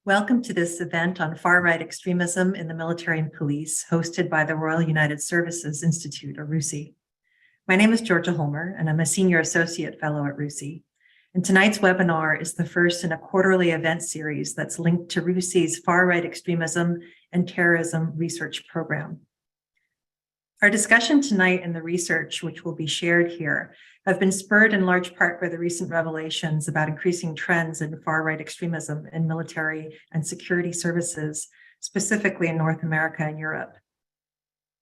Welcome to this event on far-right extremism in the military and police, hosted by the Royal United Services Institute, or RUSI. My name is Georgia Holmer, and I'm a Senior Associate Fellow at RUSI. And tonight's webinar is the first in a quarterly event series that's linked to RUSI's far-right extremism and terrorism research program. Our discussion tonight and the research, which will be shared here, have been spurred in large part by the recent revelations about increasing trends in far-right extremism in military and security services, specifically in North America and Europe.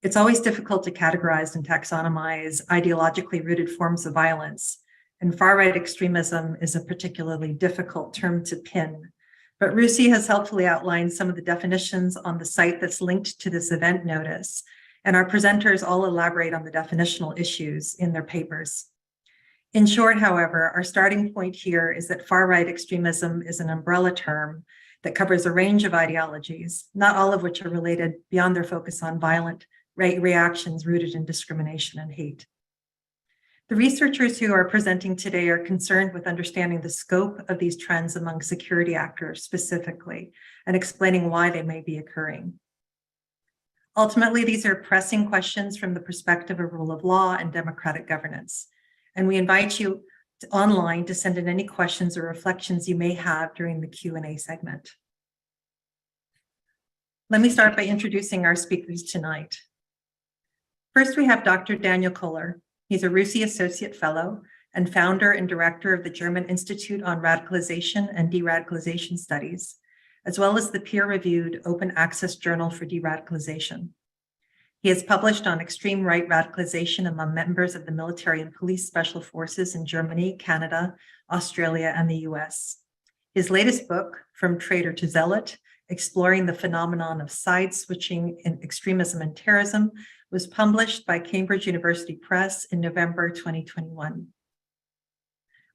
It's always difficult to categorize and taxonomize ideologically rooted forms of violence, and far-right extremism is a particularly difficult term to pin. But RUSI has helpfully outlined some of the definitions on the site that's linked to this event notice, and our presenters all elaborate on the definitional issues in their papers. In short, however, our starting point here is that far-right extremism is an umbrella term that covers a range of ideologies, not all of which are related beyond their focus on violent reactions rooted in discrimination and hate. The researchers who are presenting today are concerned with understanding the scope of these trends among security actors specifically, and explaining why they may be occurring. Ultimately, these are pressing questions from the perspective of rule of law and democratic governance. And we invite you online to send in any questions or reflections you may have during the Q&A segment. Let me start by introducing our speakers tonight. First, we have Dr. Daniel Kohler. He's a RUSI Associate Fellow and founder and director of the German Institute on Radicalization and De-Radicalization Studies, as well as the peer-reviewed open access journal for de-radicalization. He has published on extreme right radicalization among members of the military and police special forces in Germany, Canada, Australia, and the US. His latest book, From Traitor to Zealot, Exploring the Phenomenon of Side Switching in Extremism and Terrorism, was published by Cambridge University Press in November 2021.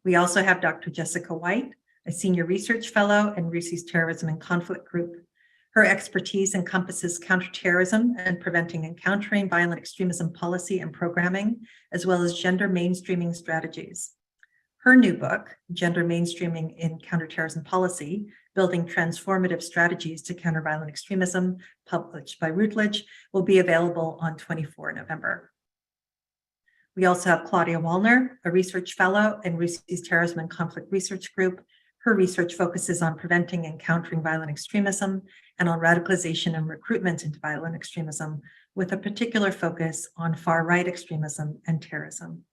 We also have Dr. Jessica White, a senior research fellow in RUSI's Terrorism and Conflict Group. Her expertise encompasses counterterrorism and preventing and countering violent extremism policy and programming, as well as gender mainstreaming strategies. Her new book, Gender Mainstreaming in Counterterrorism Policy, Building Transformative Strategies to Counter Violent Extremism, published by Routledge, will be available on 24 November. We also have Claudia Wallner, a research fellow in RUSI's Terrorism and Conflict Research Group. Her research focuses on preventing and countering violent extremism and on radicalization and recruitment into violent extremism, with a particular focus on far-right extremism and terrorism.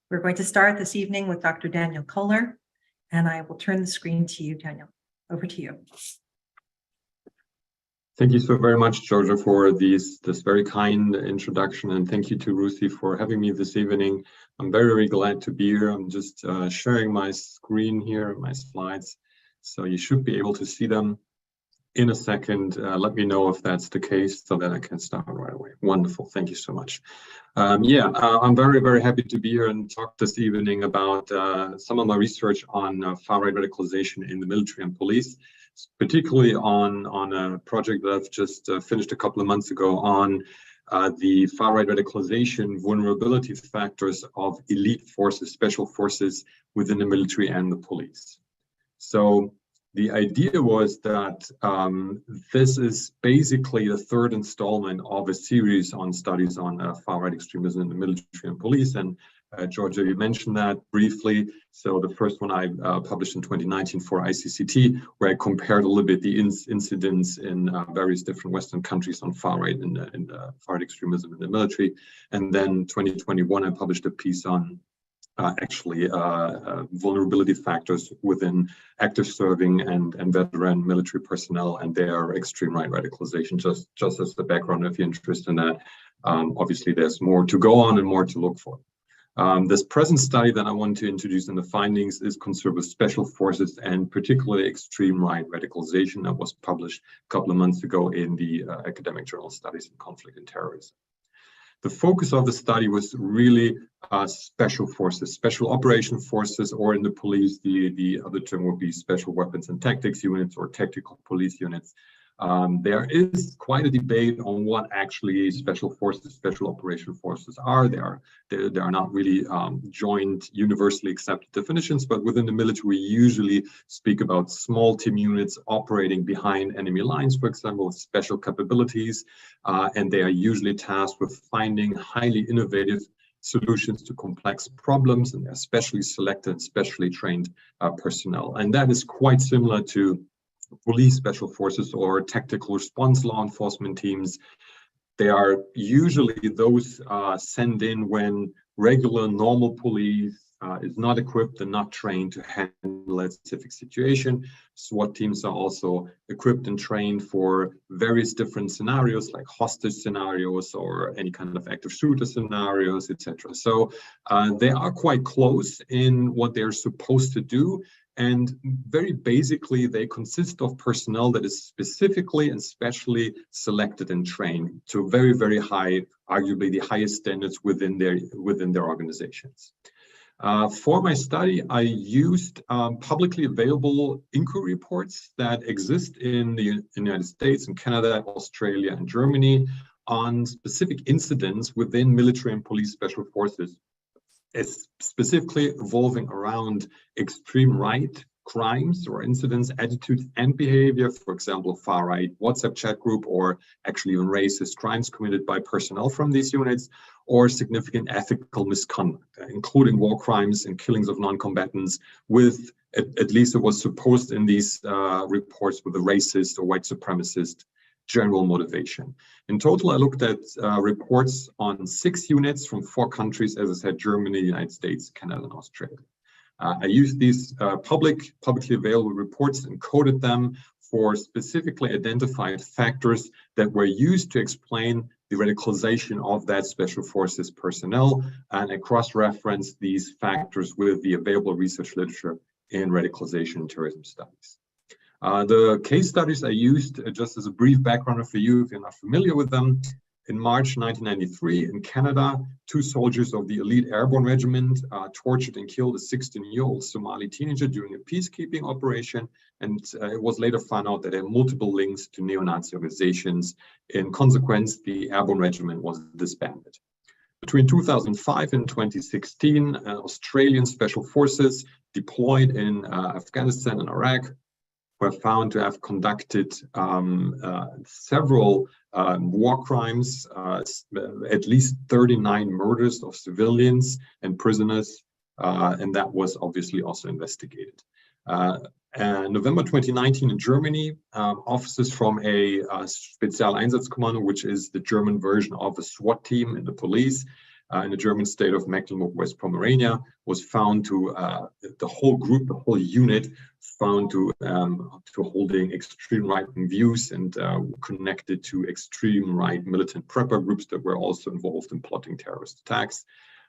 We're going to start this evening with Dr. Daniel Kohler, and I will turn the screen to you, Daniel. Over to you. Thank you so very much, Georgia, for this very kind introduction, and thank you to RUSI for having me this evening. I'm very, very glad to be here. I'm just sharing my screen here, my slides, so you should be able to see them in a second. Let me know if that's the case so that I can start right away. Wonderful, thank you so much. I'm very, very happy to be here and talk this evening about some of my research on far-right radicalization in the military and police, particularly on a project that I've just finished a couple of months ago on the far-right radicalization vulnerability factors of elite forces, special forces within the military and the police. So the idea was that this is basically the third installment of a series on studies on far-right extremism in the military and police. And Georgia, you mentioned that briefly. So the first one I published in 2019 for ICCT, where I compared a little bit the incidents in various different Western countries on far-right and far-right extremism in the military. And then 2021, I published a piece on vulnerability factors within active serving and veteran military personnel and their extreme right radicalization, just as the background if you're interested in that. Obviously, there's more to go on and more to look for. This present study that I want to introduce in the findings is concerned with special forces and particularly extreme right radicalization that was published a couple of months ago in the academic journal Studies in Conflict and Terrorism. The focus of the study was really special forces, special operation forces, or in the police, the other term would be special weapons and tactics units or tactical police units, There is quite a debate on what actually special forces, special operation forces are. There are not really joint, universally accepted definitions, but within the military, we usually speak about small team units operating behind enemy lines, for example, with special capabilities, and they are usually tasked with finding highly innovative solutions to complex problems, and they're specially selected, specially trained personnel. And that is quite similar to police special forces or tactical response law enforcement teams. They are usually those sent in when regular normal police is not equipped and not trained to handle a specific situation. SWAT teams are also equipped and trained for various different scenarios, like hostage scenarios or any kind of active shooter scenarios, etc. So they are quite close in what they're supposed to do. And very basically, they consist of personnel that is specifically and specially selected and trained to very, very high, arguably the highest standards within their organizations. For my study, I used publicly available inquiry reports that exist in the United States and Canada, Australia, and Germany on specific incidents within military and police special forces. It's specifically revolving around extreme right crimes or incidents, attitudes, and behavior, for example, far-right WhatsApp chat group, or actually even racist crimes committed by personnel from these units, or significant ethical misconduct, including war crimes and killings of non-combatants with, at least it was supposed in these reports, with a racist or white supremacist general motivation. In total, I looked at reports on 6 units from 4 countries, as I said, Germany, United States, Canada, and Australia. I used these publicly available reports and coded them for specifically identified factors that were used to explain the radicalization of that special forces personnel, and I cross-referenced these factors with the available research literature in radicalization and terrorism studies. The case studies I used, just as a brief background for you if you're not familiar with them. In March 1993 in Canada, 2 soldiers of the elite airborne regiment tortured and killed a 16-year-old Somali teenager during a peacekeeping operation, and it was later found out that there are multiple links to neo-Nazi organizations. In consequence, the airborne regiment was disbanded. Between 2005 and 2016, Australian special forces deployed in Afghanistan and Iraq were found to have conducted several war crimes, at least 39 murders of civilians and prisoners, and that was obviously also investigated. November 2019 in Germany, officers from a Spezialeinsatzkommando, which is the German version of a SWAT team in the police, in the German state of Mecklenburg-West Pomerania, was found to, the whole group, the whole unit, found to holding extreme right-wing views and connected to extreme right militant prepper groups that were also involved in plotting terrorist attacks,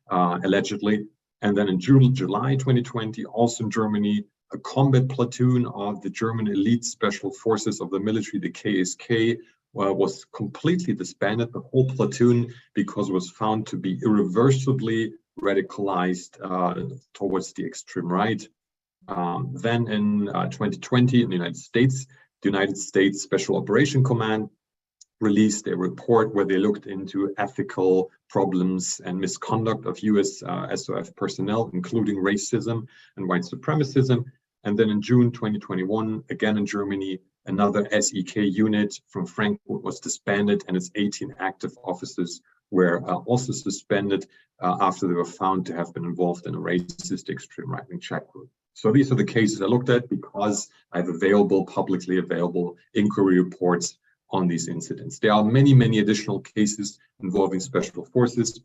allegedly. And then in July 2020, also in Germany, a combat platoon of the German elite special forces of the military, the KSK, was completely disbanded, the whole platoon, because it was found to be irreversibly radicalized towards the extreme right. Then in 2020 in the United States, the United States Special Operation Command released a report where they looked into ethical problems and misconduct of US SOF personnel, including racism and white supremacism. And then in June 2021, again in Germany, another SEK unit from Frankfurt was disbanded, and its 18 active officers were also suspended after they were found to have been involved in a racist extreme right-wing chat group. So these are the cases I looked at because I have publicly available inquiry reports on these incidents. There are many, many additional cases involving special forces.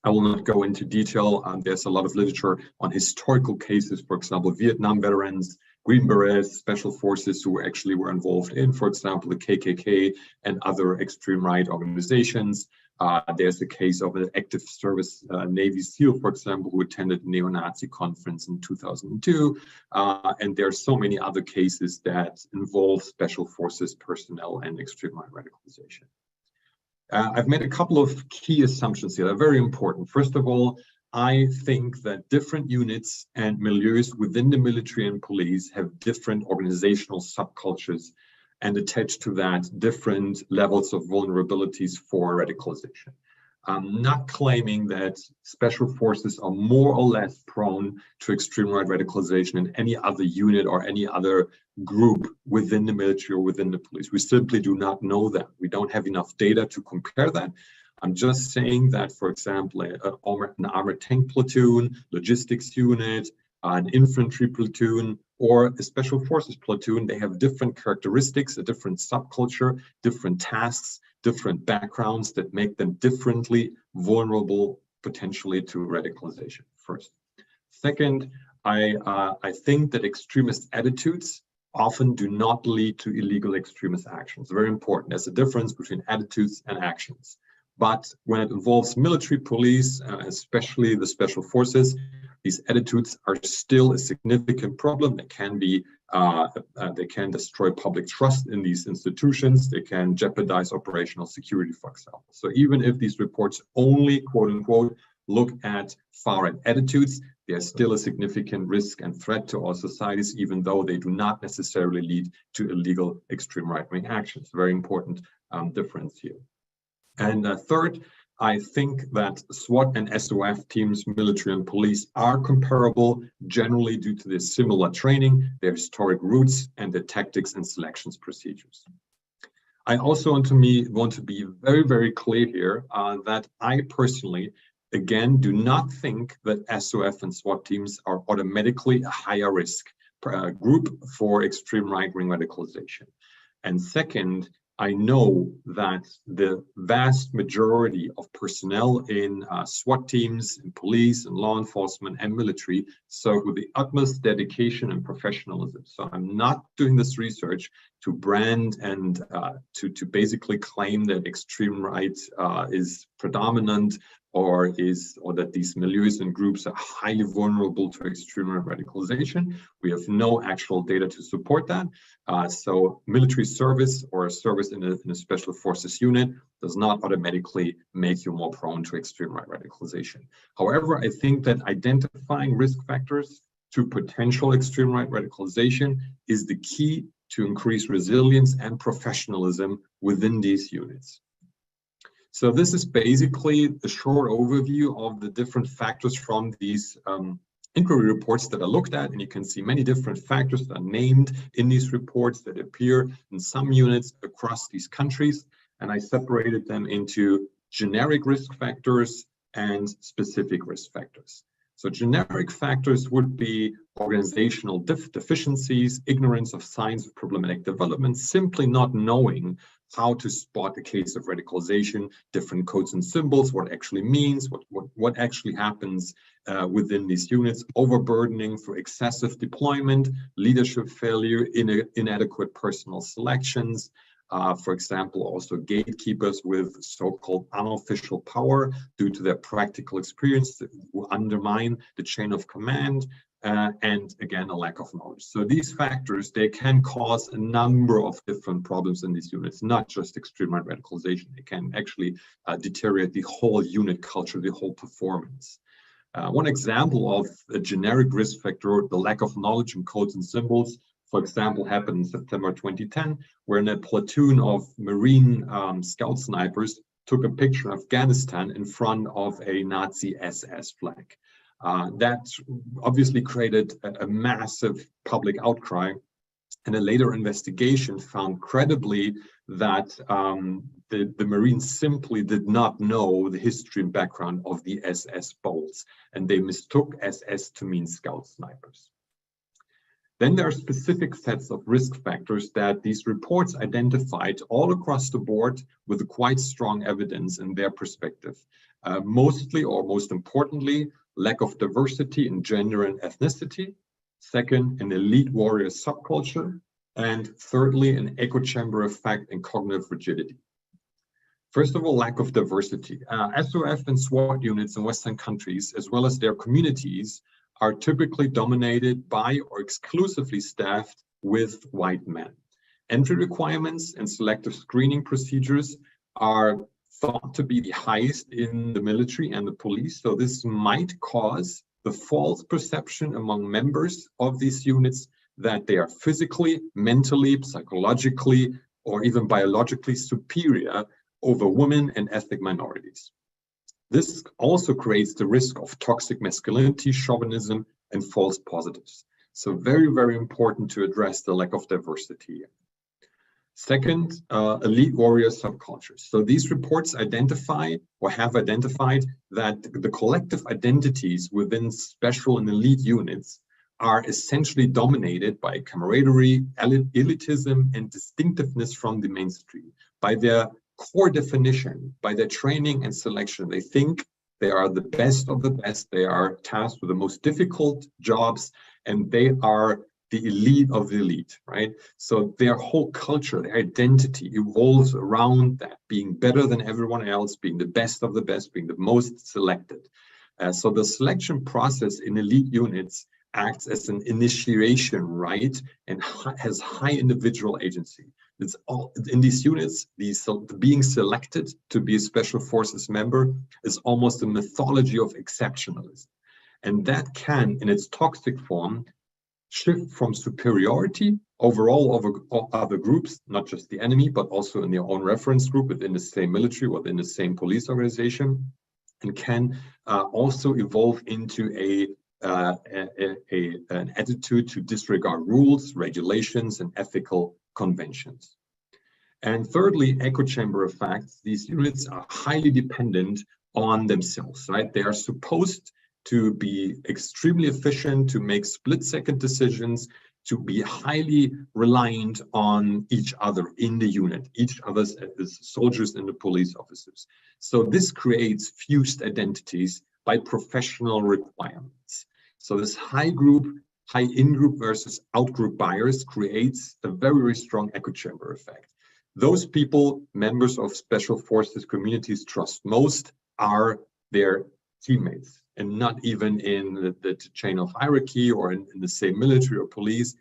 I will not go into detail. There's a lot of literature on historical cases, for example, Vietnam veterans, Green Berets, special forces who actually were involved in, for example, the KKK and other extreme right organizations. There's the case of an active service Navy SEAL, for example, who attended a neo-Nazi conference in 2002. And there are so many other cases that involve special forces personnel and extreme right radicalization. I've made a couple of key assumptions here that are very important. First of all, I think that different units and milieus within the military and police have different organizational subcultures and attach to that different levels of vulnerabilities for radicalization. I'm not claiming that special forces are more or less prone to extreme right radicalization than any other unit or any other group within the military or within the police. We simply do not know that. We don't have enough data to compare that. I'm just saying that, for example, an armored tank platoon, logistics unit, an infantry platoon, or a special forces platoon, they have different characteristics, a different subculture, different tasks, different backgrounds that make them differently vulnerable potentially to radicalization, first. Second, I think that extremist attitudes often do not lead to illegal extremist actions. Very important. There's a difference between attitudes and actions. But when it involves military police, especially the special forces, these attitudes are still a significant problem. They can be, they can destroy public trust in these institutions. They can jeopardize operational security, for example. So even if these reports only, quote unquote, look at far-right attitudes, there's still a significant risk and threat to our societies, even though they do not necessarily lead to illegal extreme right-wing actions. Very important difference here. And third, I think that SWAT and SOF teams, military and police, are comparable generally due to their similar training, their historic roots, and their tactics and selections procedures. I also want to be very, very clear here that I personally, again, do not think that SOF and SWAT teams are automatically a higher risk group for extreme right-wing radicalization. And second, I know that the vast majority of personnel in SWAT teams, in police and law enforcement and military serve with the utmost dedication and professionalism. So I'm not doing this research to brand and to basically claim that extreme right is predominant or that these milieus and groups are highly vulnerable to extreme radicalization. We have no actual data to support that. So military service or service in a special forces unit does not automatically make you more prone to extreme right radicalization. However, I think that identifying risk factors to potential extreme right radicalization is the key to increase resilience and professionalism within these units. So this is basically a short overview of the different factors from these inquiry reports that I looked at, and you can see many different factors that are named in these reports that appear in some units across these countries, and I separated them into generic risk factors and specific risk factors. So generic factors would be organizational deficiencies, ignorance of signs of problematic development, simply not knowing how to spot a case of radicalization, different codes and symbols, what actually means, what actually happens within these units, overburdening through excessive deployment, leadership failure, inadequate personal selections, for example, also gatekeepers with so-called unofficial power due to their practical experience that will undermine the chain of command, and again, a lack of knowledge. So these factors, they can cause a number of different problems in these units, not just extreme right radicalization. They can actually deteriorate the whole unit culture, the whole performance. One example of a generic risk factor, the lack of knowledge in codes and symbols, for example, happened in September 2010, when a platoon of Marine scout snipers took a picture of Afghanistan in front of a Nazi SS flag. That obviously created a massive public outcry, and a later investigation found credibly that the Marines simply did not know the history and background of the SS bolts, and they mistook SS to mean scout snipers. Then there are specific sets of risk factors that these reports identified all across the board with quite strong evidence in their perspective. Mostly, or most importantly, lack of diversity in gender and ethnicity. Second, an elite warrior subculture. And thirdly, an echo chamber effect and cognitive rigidity. First of all, lack of diversity. SOF and SWAT units in Western countries, as well as their communities, are typically dominated by or exclusively staffed with white men. Entry requirements and selective screening procedures are thought to be the highest in the military and the police, so this might cause the false perception among members of these units that they are physically, mentally, psychologically, or even biologically superior over women and ethnic minorities. This also creates the risk of toxic masculinity, chauvinism, and false positives. So very, very important to address the lack of diversity here. Second, elite warrior subcultures. So these reports identify or have identified that the collective identities within special and elite units are essentially dominated by camaraderie, elitism, and distinctiveness from the mainstream. By their core definition, by their training and selection, they think they are the best of the best. They are tasked with the most difficult jobs, and they are the elite of the elite, right? So their whole culture, their identity evolves around that, being better than everyone else, being the best of the best, being the most selected. So the selection process in elite units acts as an initiation right and has high individual agency. It's all in these units, being selected to be a special forces member is almost a mythology of exceptionalism. And that can, in its toxic form, shift from superiority overall over other groups, not just the enemy, but also in their own reference group within the same military, within the same police organization, and can also evolve into an attitude to disregard rules, regulations, and ethical conventions. And thirdly, echo chamber effects. These units are highly dependent on themselves, right? They are supposed to be extremely efficient, to make split-second decisions, to be highly reliant on each other in the unit, each other's as soldiers and the police officers. So this creates fused identities by professional requirements. So this high in-group versus out-group bias creates a very, very strong echo chamber effect. Those people, members of special forces communities trust most are their teammates, and not even in the chain of hierarchy or in the same military or police.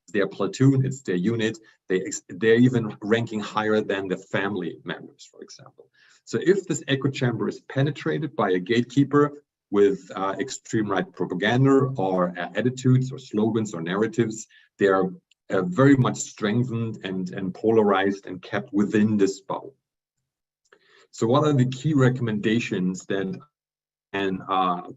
It's their platoon, it's their unit. They're even ranking higher than the family members, for example. So if this echo chamber is penetrated by a gatekeeper with extreme right propaganda or attitudes or slogans or narratives, they are very much strengthened and polarized and kept within this bubble. So what are the key recommendations that and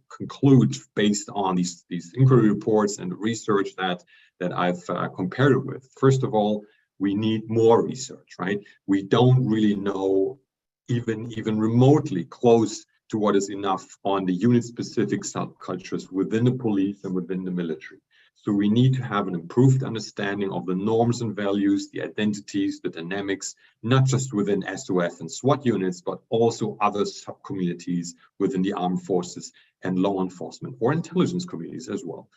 conclude based on these inquiry reports and research that I've compared it with? First of all, we need more research, right? We don't really know even remotely close to what is enough on the unit-specific subcultures within the police and within the military. So we need to have an improved understanding of the norms and values, the identities, the dynamics, not just within SOF and SWAT units, but also other sub-communities within the armed forces and law enforcement or intelligence communities as well.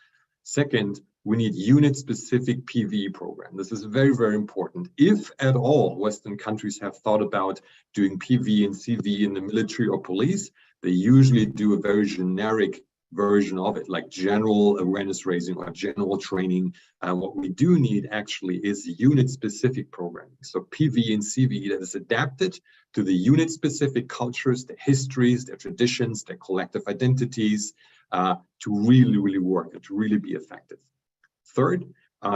Second, we need unit-specific PVE program. This is very, very important. If at all Western countries have thought about doing PVE and CV in the military or police, they usually do a very generic version of it, like general awareness raising or general training. What we do need actually is unit-specific programming. So PVE and CVE that is adapted to the unit-specific cultures, their histories, their traditions, their collective identities, to really, really work and to really be effective. Third,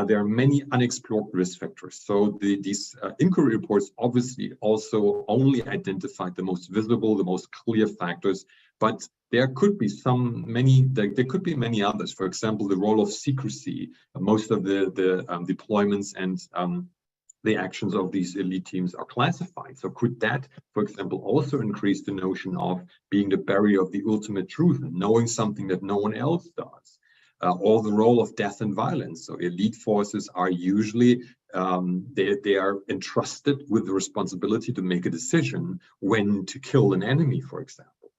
there are many unexplored risk factors. So these inquiry reports obviously also only identified the most visible, the most clear factors, but there could be there could be many others. For example, the role of secrecy. Most of the deployments and the actions of these elite teams are classified. So could that, for example, also increase the notion of being the barrier of the ultimate truth and knowing something that no one else does? Or the role of death and violence. So elite forces are usually, they are entrusted with the responsibility to make a decision when to kill an enemy, for example.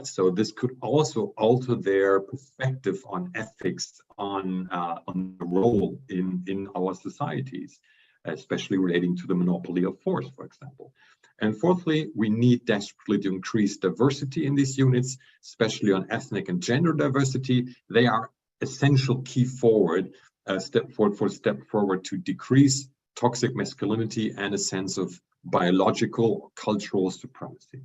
So this could also alter their perspective on ethics, on the role in our societies, especially relating to the monopoly of force, for example. And fourthly, we need desperately to increase diversity in these units, especially on ethnic and gender diversity. They are essential key forward, step forward to decrease toxic masculinity and a sense of biological cultural supremacy.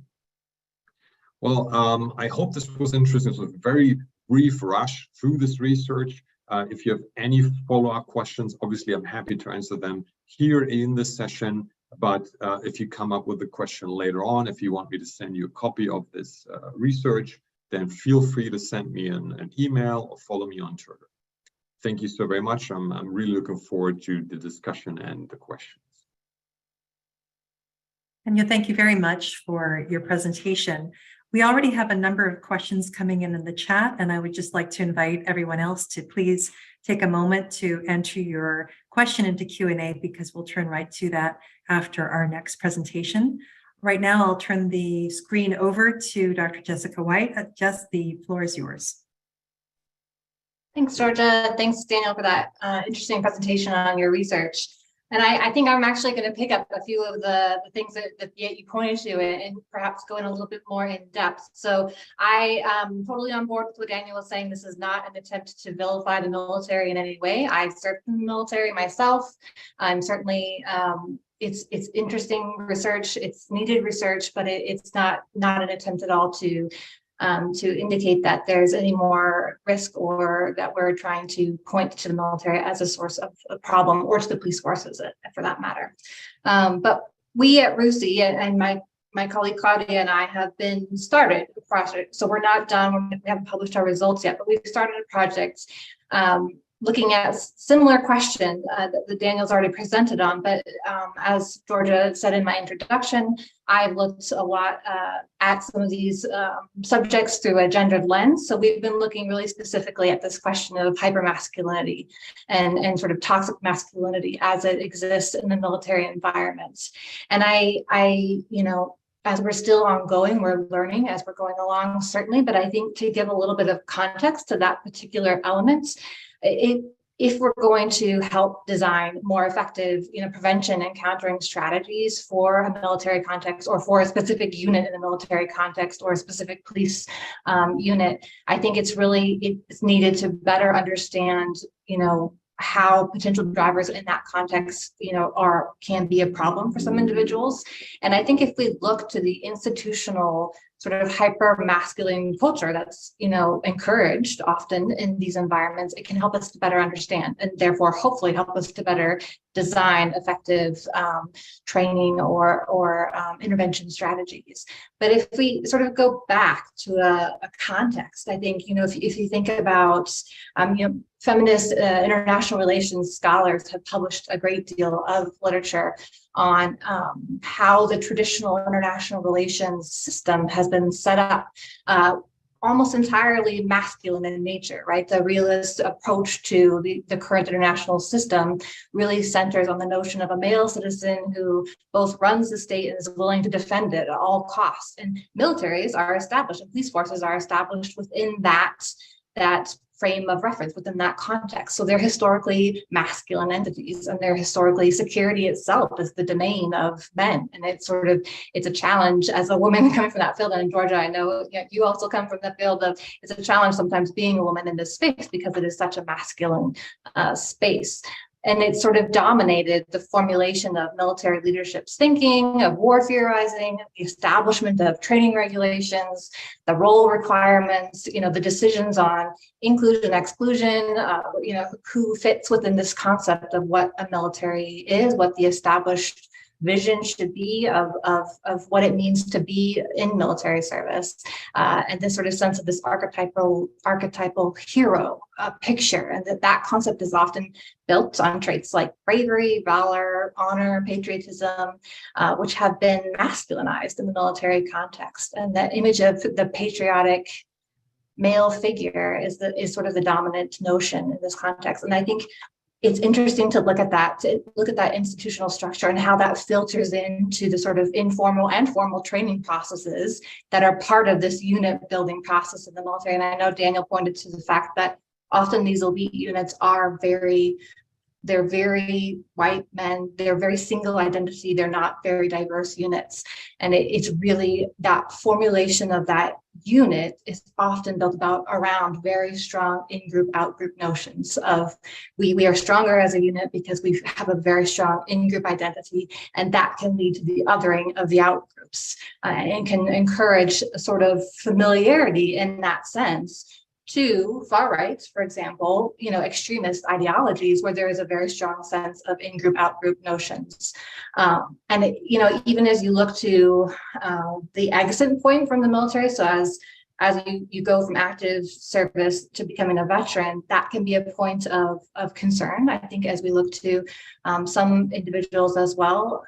Well, I hope this was interesting. It was a very brief rush through this research. If you have any follow-up questions, obviously I'm happy to answer them here in this session. But if you come up with a question later on, if you want me to send you a copy of this research, then feel free to send me an email or follow me on Twitter. Thank you so very much. I'm really looking forward to the discussion and the questions. And thank you very much for your presentation. We already have a number of questions coming in the chat, and I would just like to invite everyone else to please take a moment to enter your question into Q&A, because we'll turn right to that after our next presentation. Right now, I'll turn the screen over to Dr. Jessica White. Jess, the floor is yours. Thanks, Georgia. Thanks, Daniel, for that interesting presentation on your research. And I think I'm actually going to pick up a few of the things that you pointed to and perhaps go in a little bit more in depth. So I am totally on board with what Daniel was saying. This is not an attempt to vilify the military in any way. I served in the military myself. I'm certainly, it's interesting research, it's needed research, but it's not an attempt at all to indicate that there's any more risk or that we're trying to point to the military as a source of a problem, or to the police forces for that matter. But we at RUSI and my colleague Claudia and I have been started a project. So we're not done, we haven't published our results yet, but we've started a project looking at similar question that Daniel's already presented on. But as Georgia said in my introduction, I looked a lot at some of these subjects through a gendered lens. So we've been looking really specifically at this question of hypermasculinity and sort of toxic masculinity as it exists in the military environment. And I as we're still ongoing, we're learning as we're going along, certainly. But I think to give a little bit of context to that particular element, if we're going to help design more effective, prevention and countering strategies for a military context, or for a specific unit in a military context, or a specific police unit, I think it's needed to better understand, how potential drivers in that context, can be a problem for some individuals. And I think if we look to the institutional sort of hyper masculine culture that's, encouraged often in these environments, it can help us to better understand, and therefore hopefully help us to better design effective training or intervention strategies. But if we sort of go back to a context, I think, if you think about, feminist international relations scholars have published a great deal of literature on how the traditional international relations system has been set up, almost entirely masculine in nature, right? The realist approach to the current international system really centers on the notion of a male citizen who both runs the state and is willing to defend it at all costs. And militaries are established, and police forces are established within that frame of reference, within that context. So they're historically masculine entities, and they're historically, security itself is the domain of men. And it's a challenge as a woman coming from that field. And in Georgia, I know you also come from the field of, it's a challenge sometimes being a woman in this space because it is such a masculine space. And it sort of dominated the formulation of military leadership's thinking, of war theorizing, the establishment of training regulations, the role requirements, the decisions on inclusion, exclusion, who fits within this concept of what a military is, what the established vision should be of what it means to be in military service, and this sort of sense of this archetypal hero picture, and that concept is often built on traits like bravery, valor, honor, patriotism, which have been masculinized in the military context. And that image of the patriotic male figure is sort of the dominant notion in this context. And I think it's interesting to look at that institutional structure and how that filters into the sort of informal and formal training processes that are part of this unit building process in the military. And I know Daniel pointed to the fact that often these elite units are they're very white men, they're very single identity, they're not very diverse units. And it's really that formulation of that unit is often built around very strong in-group, out-group notions of we are stronger as a unit because we have a very strong in-group identity, and that can lead to the othering of the out-groups and can encourage a sort of familiarity in that sense to far right, for example, extremist ideologies where there is a very strong sense of in-group, out-group notions. Even as you look to the exit point from the military, so as you go from active service to becoming a veteran, that can be a point of concern, I think, as we look to some individuals as well,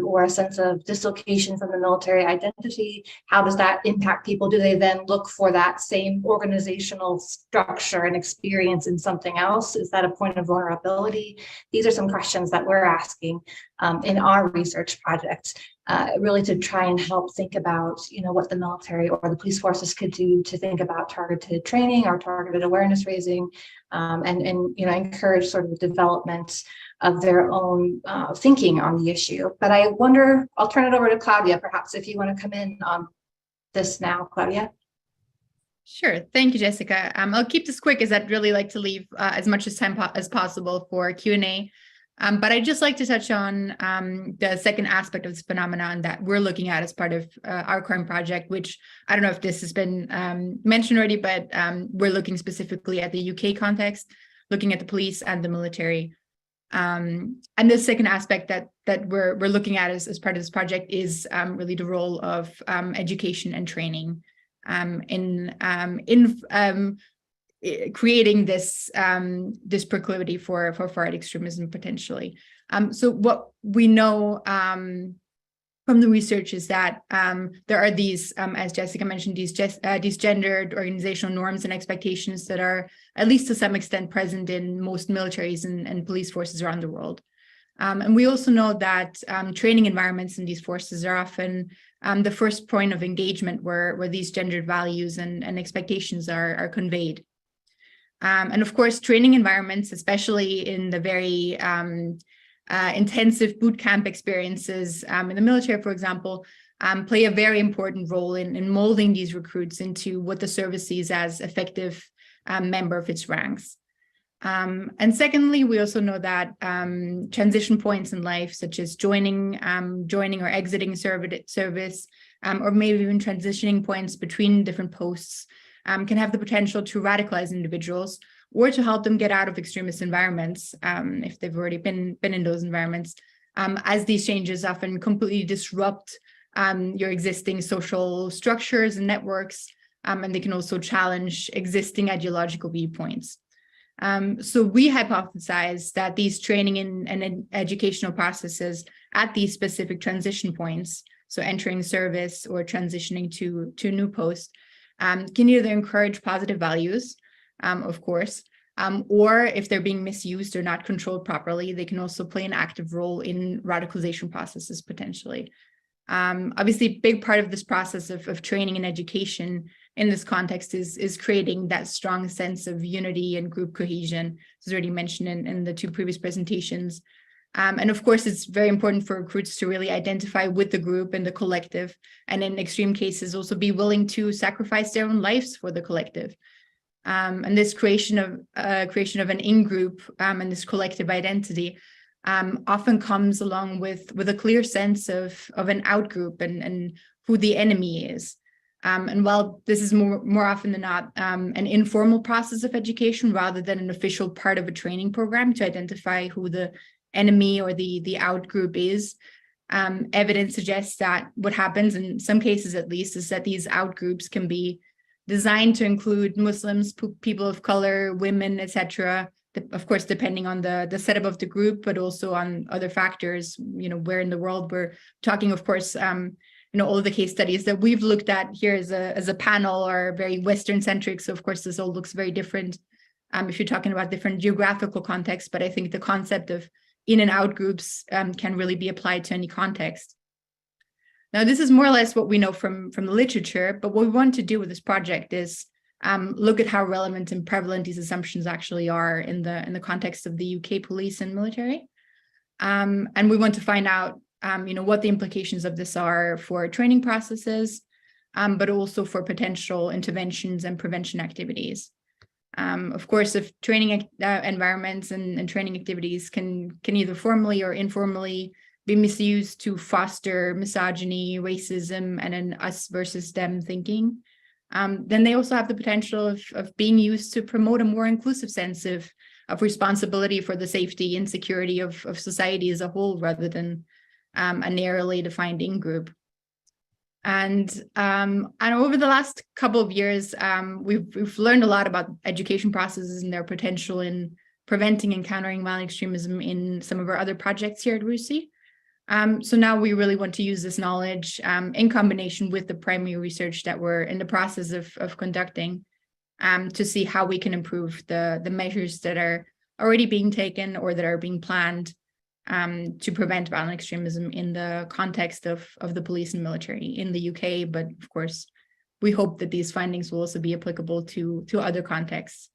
or a sense of dislocation from the military identity. How does that impact people? Do they then look for that same organizational structure and experience in something else? Is that a point of vulnerability? These are some questions that we're asking in our research project. Really to try and help think about, what the military or the police forces could do to think about targeted training or targeted awareness raising, and encourage sort of the development of their own thinking on the issue. But I wonder, I'll turn it over to Claudia, perhaps, if you want to come in on this now, Claudia. Sure. Thank you, Jessica. I'll keep this quick as I'd really like to leave as much time as possible for Q&A. But I'd just like to touch on the second aspect of this phenomenon that we're looking at as part of our current project, which I don't know if this has been mentioned already, but we're looking specifically at the UK context, looking at the police and the military. And the second aspect that we're looking at as part of this project is really the role of education and training in creating this proclivity for far-right extremism potentially. So what we know from the research is that there are these, as Jessica mentioned, these gendered organizational norms and expectations that are, at least to some extent, present in most militaries and police forces around the world. And we also know that training environments in these forces are often the first point of engagement where these gendered values and expectations are conveyed. And of course, training environments, especially in the very intensive boot camp experiences in the military, for example, play a very important role in molding these recruits into what the service sees as effective member of its ranks. And secondly, we also know that transition points in life, such as joining or exiting service, or maybe even transitioning points between different posts, can have the potential to radicalize individuals or to help them get out of extremist environments if they've already been in those environments, as these changes often completely disrupt your existing social structures and networks, and they can also challenge existing ideological viewpoints. So we hypothesize that these training and educational processes at these specific transition points, so entering service or transitioning to a new post, can either encourage positive values, of course, or if they're being misused or not controlled properly, they can also play an active role in radicalization processes potentially. Obviously, a big part of this process of training and education in this context is creating that strong sense of unity and group cohesion, as already mentioned in the two previous presentations. And of course, it's very important for recruits to really identify with the group and the collective, and in extreme cases, also be willing to sacrifice their own lives for the collective. And this creation of an in-group and this collective identity often comes along with a clear sense of an out-group and who the enemy is. And while this is more often than not an informal process of education rather than an official part of a training program to identify who the enemy or the out group is, evidence suggests that what happens in some cases at least is that these out groups can be designed to include Muslims, people of color, women, etc. Of course, depending on the setup of the group, but also on other factors, where in the world we're talking, of course, all of the case studies that we've looked at here as a panel are very Western centric. So of course, this all looks very different if you're talking about different geographical contexts, but I think the concept of in and out groups can really be applied to any context. Now, this is more or less what we know from the literature, but what we want to do with this project is look at how relevant and prevalent these assumptions actually are in the context of the UK police and military. And we want to find out what the implications of this are for training processes, but also for potential interventions and prevention activities. Of course, if training environments and training activities can either formally or informally be misused to foster misogyny, racism, and an us versus them thinking, then they also have the potential of being used to promote a more inclusive sense of responsibility for the safety and security of society as a whole, rather than a narrowly defined in-group. And over the last couple of years, we've learned a lot about education processes and their potential in preventing and countering violent extremism in some of our other projects here at RUSI. So now we really want to use this knowledge in combination with the primary research that we're in the process of conducting to see how we can improve the measures that are already being taken or that are being planned to prevent violent extremism in the context of the police and military in the UK. But of course, we hope that these findings will also be applicable to other contexts.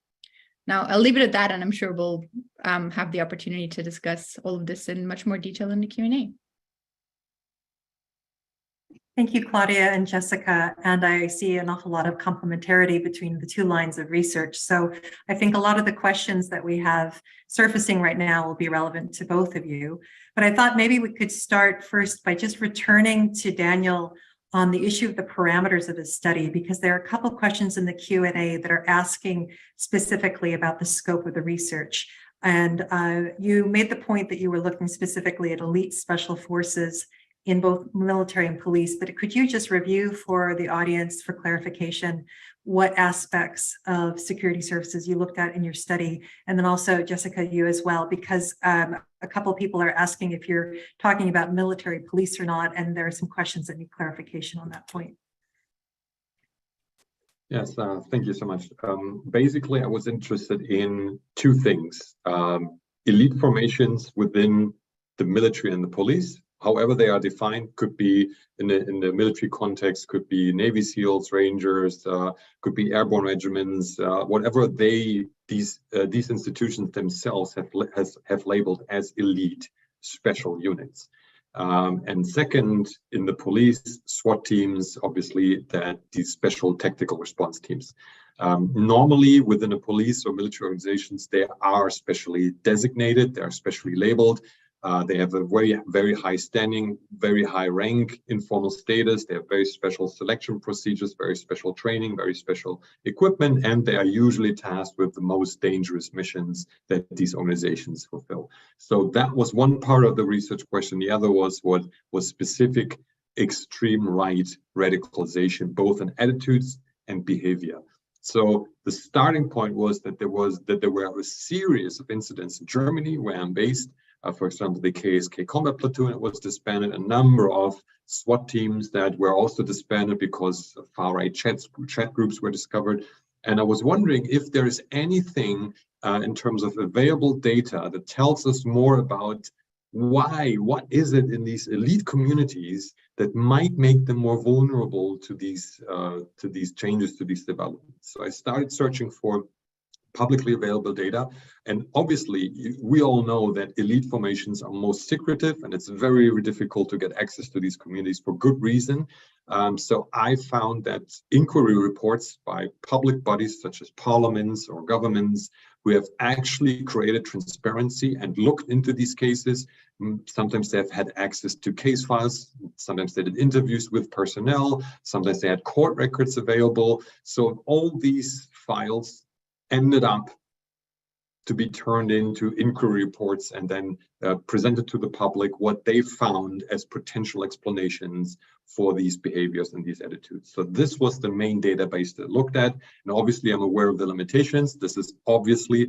Now, I'll leave it at that, and I'm sure we'll have the opportunity to discuss all of this in much more detail in the Q&A. Thank you, Claudia and Jessica. And I see an awful lot of complementarity between the two lines of research. So I think a lot of the questions that we have surfacing right now will be relevant to both of you. But I thought maybe we could start first by just returning to Daniel on the issue of the parameters of his study, because there are a couple of questions in the Q&A that are asking specifically about the scope of the research. And you made the point that you were looking specifically at elite special forces in both military and police, but could you just review for the audience for clarification what aspects of security services you looked at in your study? And then also, Jessica, you as well, because a couple of people are asking if you're talking about military police or not, and there are some questions that need clarification on that point. Yes, thank you so much. Basically, I was interested in two things. Elite formations within the military and the police, however they are defined, could be in the military context, could be Navy SEALs, Rangers, could be airborne regiments, whatever these institutions themselves have labeled as elite special units. And second, in the police, SWAT teams, obviously, these special tactical response teams. Normally, within the police or military organizations, they are specially designated, they are specially labeled. They have a very high standing, very high rank, informal status. They have very special selection procedures, very special training, very special equipment, and they are usually tasked with the most dangerous missions that these organizations fulfill. So that was one part of the research question. The other was what was specific extreme right radicalization, both in attitudes and behavior. So the starting point was that there were a series of incidents in Germany, where I'm based. For example, the KSK combat platoon was disbanded, a number of SWAT teams that were also disbanded because far-right chat groups were discovered. And I was wondering if there is anything in terms of available data that tells us more about what is it in these elite communities that might make them more vulnerable to these changes, to these developments. So I started searching for publicly available data. And obviously, we all know that elite formations are most secretive, and it's very difficult to get access to these communities for good reason. So I found that inquiry reports by public bodies such as parliaments or governments who have actually created transparency and looked into these cases. Sometimes they have had access to case files. Sometimes they did interviews with personnel. Sometimes they had court records available. So all these files ended up to be turned into inquiry reports and then presented to the public what they found as potential explanations for these behaviors and these attitudes. So this was the main database that looked at. And obviously, I'm aware of the limitations. This is obviously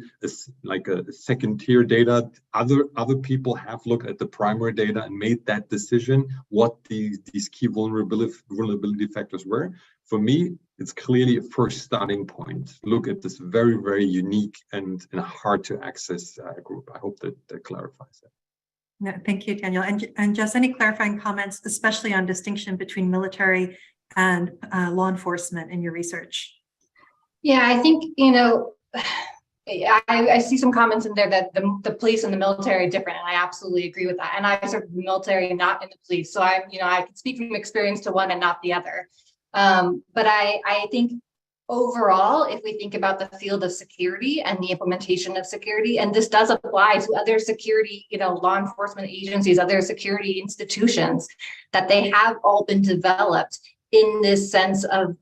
like a second-tier data. Other people have looked at the primary data and made that decision, what these key vulnerability factors were. For me, it's clearly a first starting point. Look at this very, very unique and hard to access group. I hope that clarifies it. No, thank you, Daniel. And just any clarifying comments, especially on distinction between military and law enforcement in your research? Yeah, I think, I see some comments in there that the police and the military are different, and I absolutely agree with that. And I serve in the military, not in the police. So I can speak from experience to one and not the other. But I think overall, if we think about the field of security and the implementation of security, and this does apply to other security, law enforcement agencies, other security institutions, that they have all been developed in this sense of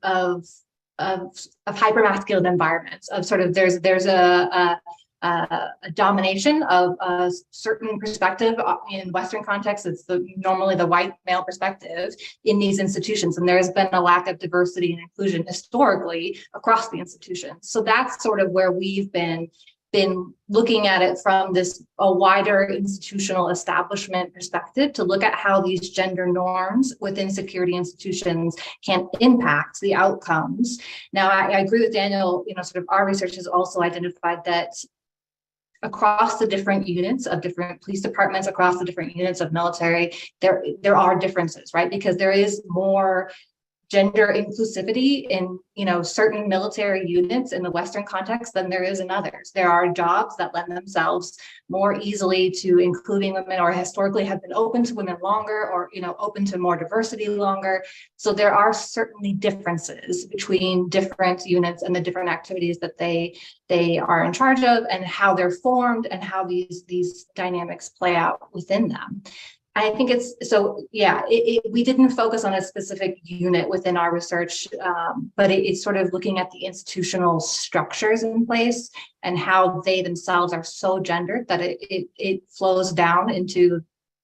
hypermasculine environments, of sort of there's a domination of a certain perspective. In Western contexts, it's normally the white male perspective in these institutions, and there has been a lack of diversity and inclusion historically across the institutions. So that's sort of where we've been looking at it from a wider institutional establishment perspective, to look at how these gender norms within security institutions can impact the outcomes. Now, I agree with Daniel, sort of our research has also identified that across the different units of different police departments, across the different units of military, there are differences, right? Because there is more gender inclusivity in certain military units in the Western context than there is in others. There are jobs that lend themselves more easily to including women, or historically have been open to women longer, or open to more diversity longer. So there are certainly differences between different units and the different activities that they are in charge of, and how they're formed, and how these dynamics play out within them. I think we didn't focus on a specific unit within our research, but it's sort of looking at the institutional structures in place and how they themselves are so gendered that it flows down into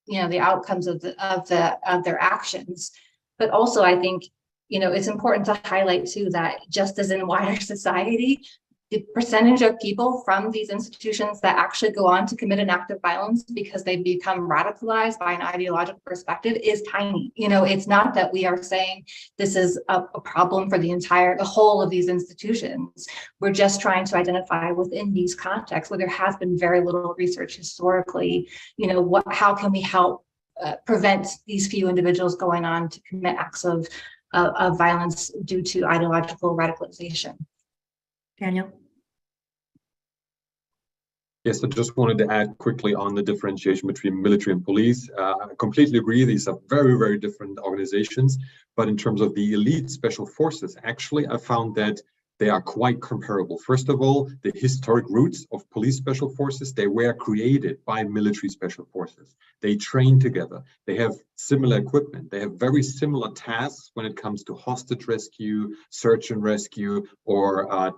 the outcomes of their actions. But also, I think it's important to highlight too that just as in wider society, the percentage of people from these institutions that actually go on to commit an act of violence because they become radicalized by an ideological perspective is tiny. It's not that we are saying this is a problem for the whole of these institutions. We're just trying to identify within these contexts where there has been very little research historically, how can we help prevent these few individuals going on to commit acts of violence due to ideological radicalization. Daniel? Yes, I just wanted to add quickly on the differentiation between military and police. I completely agree. These are very, very different organizations. But in terms of the elite special forces, actually, I found that they are quite comparable. First of all, the historic roots of police special forces, they were created by military special forces. They train together. They have similar equipment. They have very similar tasks when it comes to hostage rescue, search and rescue, or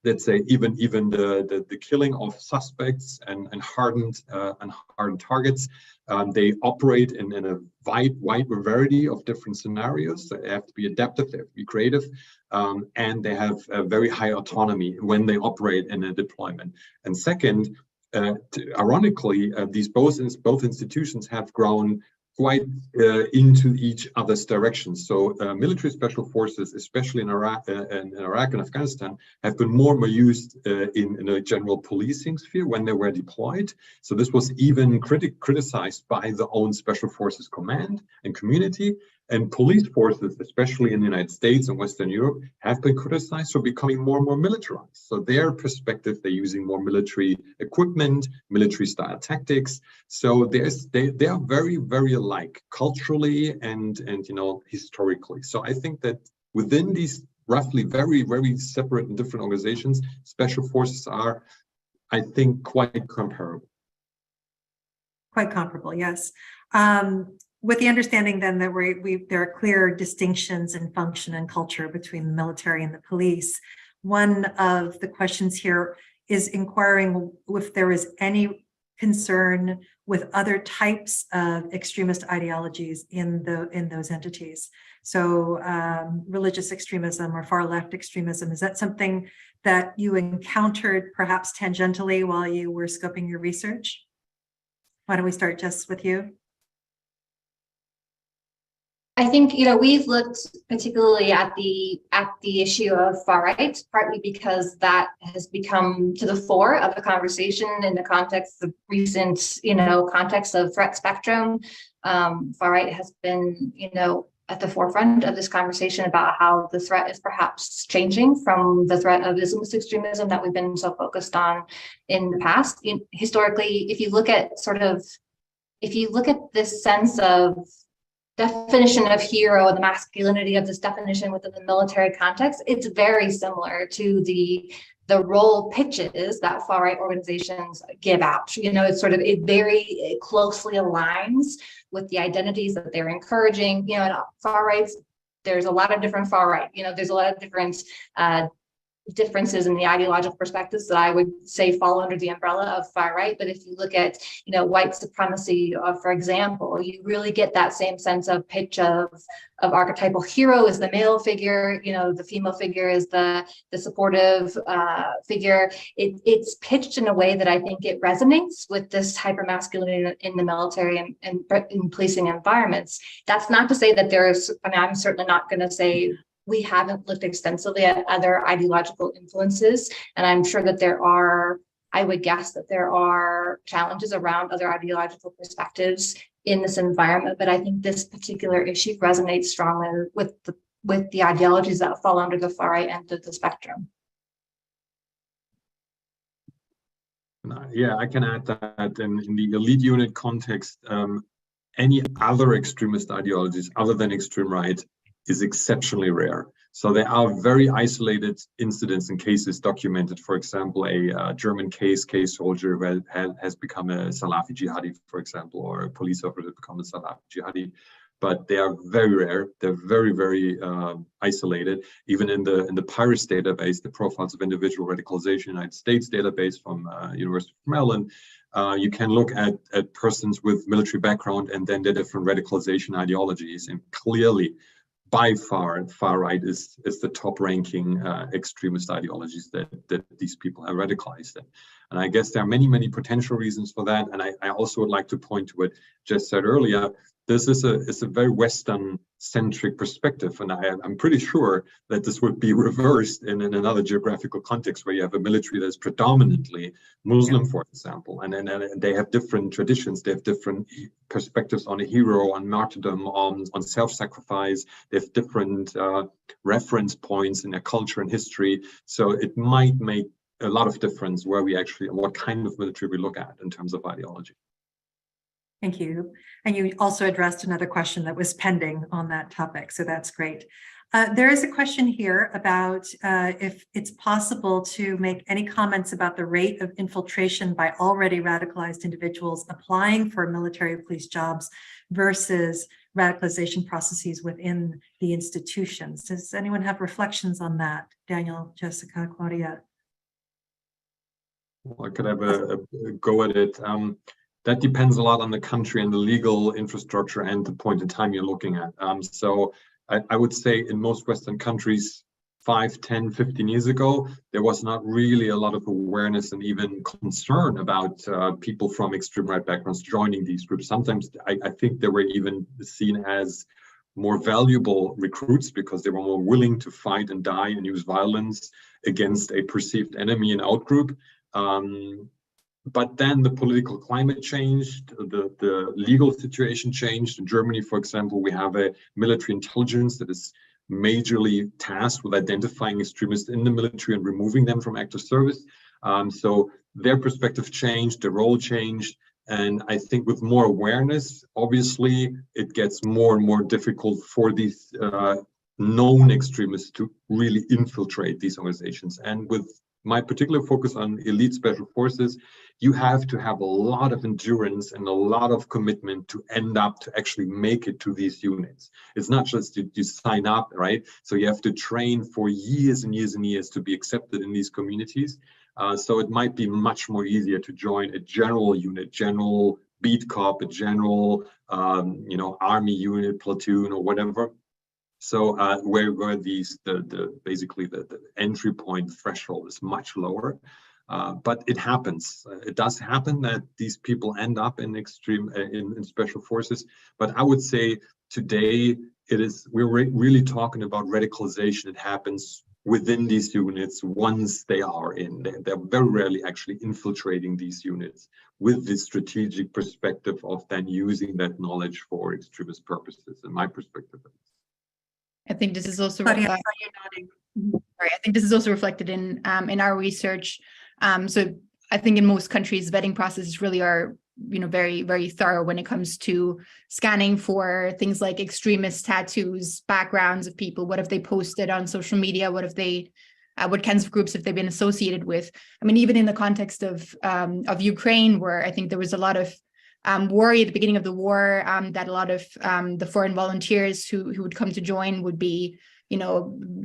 let's say even the killing of suspects and hardened targets. They operate in a wide variety of different scenarios. They have to be adaptive, they have to be creative, and they have a very high autonomy when they operate in a deployment. And second, ironically, these both institutions have grown quite into each other's directions. So military special forces, especially in Iraq and Afghanistan, have been more and more used in a general policing sphere when they were deployed. So this was even criticized by the own special forces command and community. And police forces, especially in the United States and Western Europe, have been criticized for becoming more and more militarized. So their perspective, they're using more military equipment, military style tactics. So they are very, very alike culturally and historically. So I think that within these roughly very, very separate and different organizations, special forces are, I think, quite comparable. Quite comparable, yes. With the understanding then that there are clear distinctions in function and culture between the military and the police, one of the questions here is inquiring if there is any concern with other types of extremist ideologies in those entities. So religious extremism or far left extremism, is that something that you encountered perhaps tangentially while you were scoping your research? Why don't we start, Jess, with you? I think we've looked particularly at the issue of far right, partly because that has become to the fore of the conversation in the context of recent context of threat spectrum. Far right has been at the forefront of this conversation about how the threat is perhaps changing from the threat of Islamist extremism that we've been so focused on in the past. Historically, if you look at this sense of definition of hero and the masculinity of this definition within the military context, it's very similar to the role pitches that far right organizations give out. It very closely aligns with the identities that they're encouraging. Far right's there's a lot of different far right, there's a lot of different differences in the ideological perspectives that I would say fall under the umbrella of far right. But if you look at, white supremacy, for example, you really get that same sense of pitch of archetypal hero is the male figure, the female figure is the supportive figure. It's pitched in a way that I think it resonates with this hypermasculinity in the military and in policing environments. That's not to say that I'm certainly not going to say we haven't looked extensively at other ideological influences, and I'm sure that I would guess that there are challenges around other ideological perspectives in this environment, but I think this particular issue resonates strongly with the ideologies that fall under the far right end of the spectrum. Yeah, I can add that in the elite unit context, any other extremist ideologies other than extreme right is exceptionally rare. So there are very isolated incidents and cases documented. For example, a German case soldier has become a Salafi jihadi, for example, or a police officer has become a Salafi jihadi. But they are very rare. They're very, very isolated. Even in the PIRUS database, the Profiles of Individual Radicalization United States database from University of Maryland, you can look at persons with military background and then their different radicalization ideologies, and clearly, by far right is the top ranking extremist ideologies that these people have radicalized in. And I guess there are many potential reasons for that. And I also would like to point to what Jess said earlier. This is a very Western centric perspective. And I'm pretty sure that this would be reversed in another geographical context where you have a military that's predominantly Muslim, for example, and they have different traditions. They have different perspectives on a hero, on martyrdom, on self-sacrifice. They have different reference points in their culture and history. So it might make a lot of difference what kind of military we look at in terms of ideology. Thank you. And you also addressed another question that was pending on that topic, so that's great. There is a question here about if it's possible to make any comments about the rate of infiltration by already radicalized individuals applying for military police jobs versus radicalization processes within the institutions. Does anyone have reflections on that? Daniel, Jessica, Claudia? Well, I could have a go at it. That depends a lot on the country and the legal infrastructure and the point in time you're looking at. So I would say in most Western countries, 5, 10, 15 years ago, there was not really a lot of awareness and even concern about people from extreme right backgrounds joining these groups. Sometimes I think they were even seen as more valuable recruits because they were more willing to fight and die and use violence against a perceived enemy and outgroup. But then the political climate changed, the legal situation changed. In Germany, for example, we have a military intelligence that is majorly tasked with identifying extremists in the military and removing them from active service. So their perspective changed, their role changed. And I think with more awareness, obviously, it gets more and more difficult for these known extremists to really infiltrate these organizations. And with my particular focus on elite special forces, you have to have a lot of endurance and a lot of commitment to end up to actually make it to these units. It's not just you sign up, right? So you have to train for years and years and years to be accepted in these communities. So it might be much more easier to join a general unit, general beat cop, a general army unit, platoon, or whatever. So where basically the entry point threshold is much lower, but it happens. It does happen that these people end up in in special forces. But I would say today we're really talking about radicalization. It happens within these units once they are in. They're very rarely actually infiltrating these units with the strategic perspective of then using that knowledge for extremist purposes, in my perspective. I think this is also Claudia, I think this is also reflected in our research. So I think in most countries, vetting processes really are very, very thorough when it comes to scanning for things like extremist tattoos, backgrounds of people. What have they posted on social media? What kinds of groups have they been associated with? I mean, even in the context of Ukraine, where I think there was a lot of worry at the beginning of the war that a lot of the foreign volunteers who would come to join would be,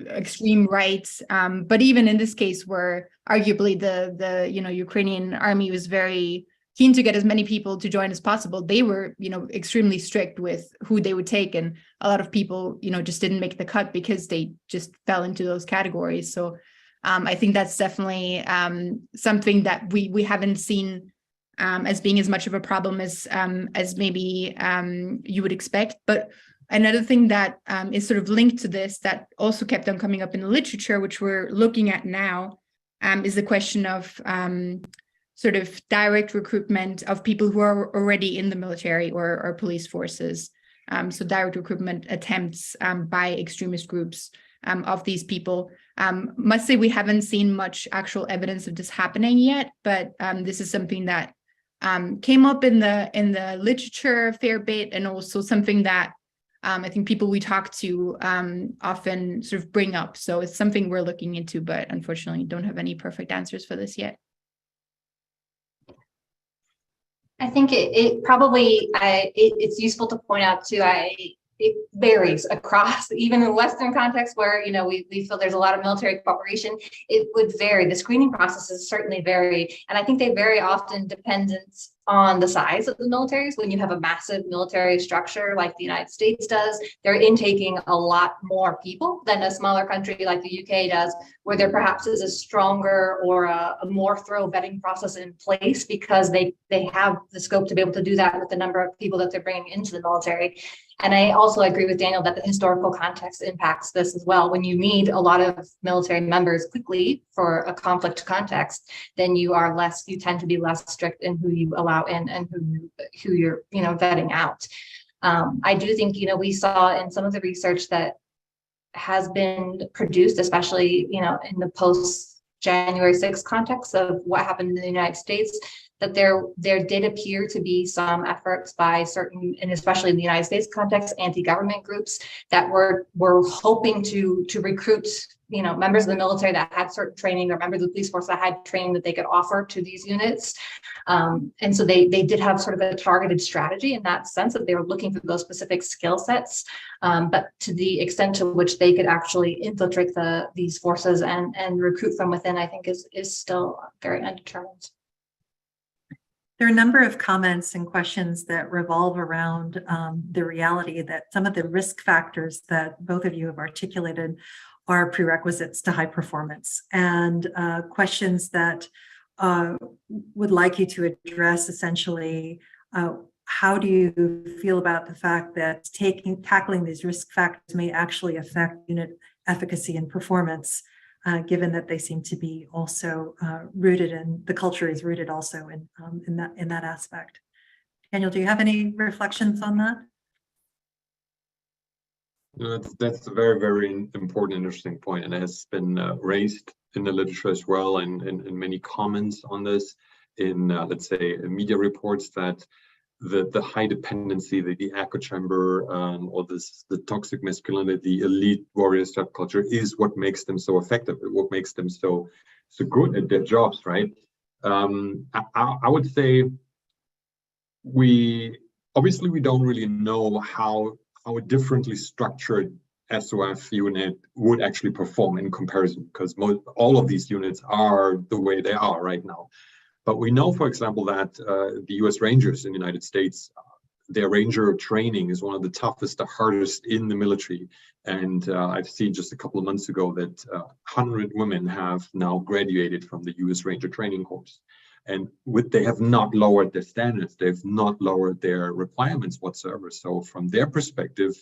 extreme rights. But even in this case, where arguably the Ukrainian army was very keen to get as many people to join as possible, they were, extremely strict with who they would take. And a lot of people, just didn't make the cut because they just fell into those categories. So I think that's definitely something that we haven't seen as being as much of a problem as maybe you would expect. But another thing that is sort of linked to this that also kept on coming up in the literature, which we're looking at now, is the question of sort of direct recruitment of people who are already in the military or police forces. So direct recruitment attempts by extremist groups of these people. Must say we haven't seen much actual evidence of this happening yet, but this is something that came up in the literature a fair bit, and also something that I think people we talk to often sort of bring up. So it's something we're looking into, but unfortunately don't have any perfect answers for this yet. I think it probably, it's useful to point out too, it varies across, even in Western context where, we feel there's a lot of military cooperation, it would vary. The screening processes certainly vary. And I think they very often dependent on the size of the militaries. When you have a massive military structure like the United States does, they're intaking a lot more people than a smaller country like the UK does, where there perhaps is a stronger or a more thorough vetting process in place because they have the scope to be able to do that with the number of people that they're bringing into the military. And I also agree with Daniel that the historical context impacts this as well. When you need a lot of military members quickly for a conflict context, then you tend to be less strict in who you allow in and who you're, vetting out. I do think, we saw in some of the research that has been produced, especially, in the post-January 6th context of what happened in the United States, that there did appear to be some efforts by certain, and especially in the United States context, anti-government groups that were hoping to recruit, members of the military that had certain training, or members of the police force that had training that they could offer to these units. And so they did have sort of a targeted strategy in that sense, that they were looking for those specific skill sets. But to the extent to which they could actually infiltrate these forces and recruit from within, I think is still very undetermined. There are a number of comments and questions that revolve around the reality that some of the risk factors that both of you have articulated are prerequisites to high performance, and questions that would like you to address essentially, how do you feel about the fact that tackling these risk factors may actually affect unit efficacy and performance, given that they seem to be also rooted in, the culture is rooted also in that aspect. Daniel, do you have any reflections on that? That's a very, very important, interesting point, and it has been raised in the literature as well, and in many comments on this in, let's say, media reports, that the high dependency, the echo chamber, or the toxic masculinity, the elite warrior subculture is what makes them so effective, what makes them so good at their jobs, right? I would say we don't really know how a differently structured SOF unit would actually perform in comparison, because all of these units are the way they are right now. But we know, for example, that the US Rangers in the United States, their Ranger training is one of the toughest, the hardest in the military. And I've seen just a couple of months ago that 100 women have now graduated from the US Ranger training course. And they have not lowered their standards, they've not lowered their requirements whatsoever. So from their perspective,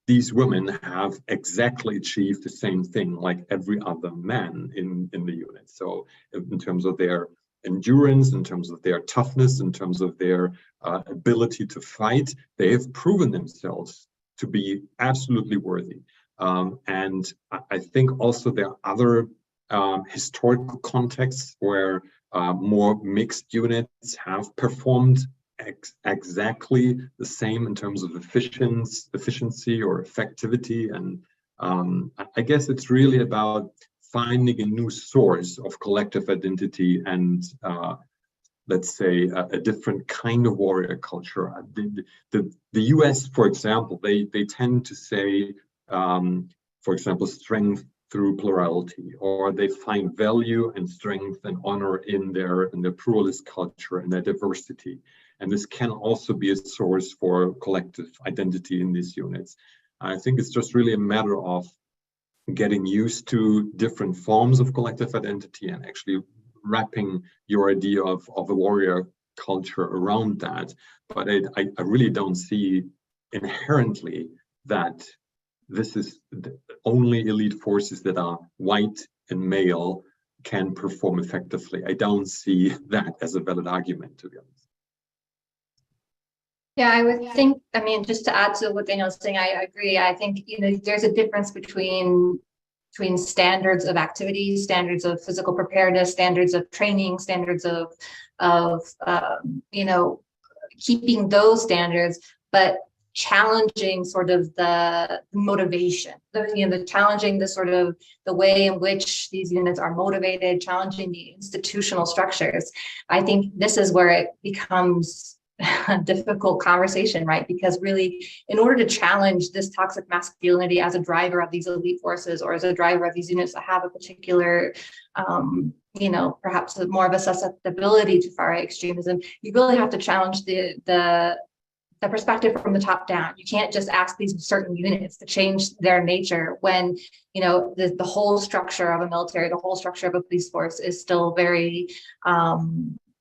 these women have exactly achieved the same thing like every other man in the unit. So in terms of their endurance, in terms of their toughness, in terms of their ability to fight, they have proven themselves to be absolutely worthy. And I think also there are other historical contexts where more mixed units have performed exactly the same in terms of efficiency or effectivity. And I guess it's really about finding a new source of collective identity and let's say, a different kind of warrior culture. The US, for example, they tend to say, for example, strength through plurality, or they find value and strength and honor in their pluralist culture and their diversity. And this can also be a source for collective identity in these units. I think it's just really a matter of getting used to different forms of collective identity and actually wrapping your idea of a warrior culture around that. But I really don't see inherently that this is only elite forces that are white and male can perform effectively. I don't see that as a valid argument, to be honest. Yeah, I would think, I mean, just to add to what Daniel's saying, I agree. I think, there's a difference between standards of activity, standards of physical preparedness, standards of training, standards of keeping those standards, but challenging sort of the motivation, challenging the sort of the way in which these units are motivated, challenging the institutional structures. I think this is where it becomes a difficult conversation, right? Because really, in order to challenge this toxic masculinity as a driver of these elite forces or as a driver of these units that have a particular, perhaps more of a susceptibility to far-right extremism, you really have to challenge the perspective from the top down. You can't just ask these certain units to change their nature when, the whole structure of a military, the whole structure of a police force is still very,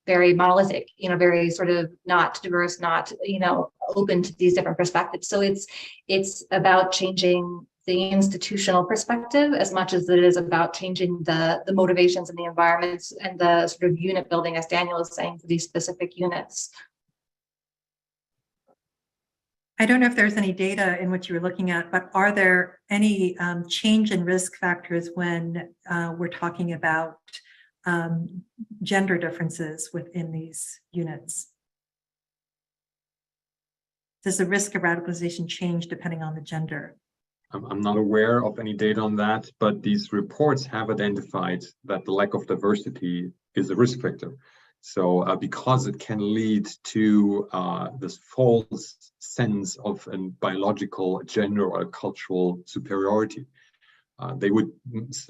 very monolithic, very sort of not diverse, not, open to these different perspectives. So it's about changing the institutional perspective as much as it is about changing the motivations and the environments and the sort of unit building, as Daniel is saying, for these specific units. I don't know if there's any data in what you were looking at, but are there any change in risk factors when we're talking about gender differences within these units? Does the risk of radicalization change depending on the gender? I'm not aware of any data on that, but these reports have identified that the lack of diversity is a risk factor. So because it can lead to this false sense of a biological gender or cultural superiority. They would,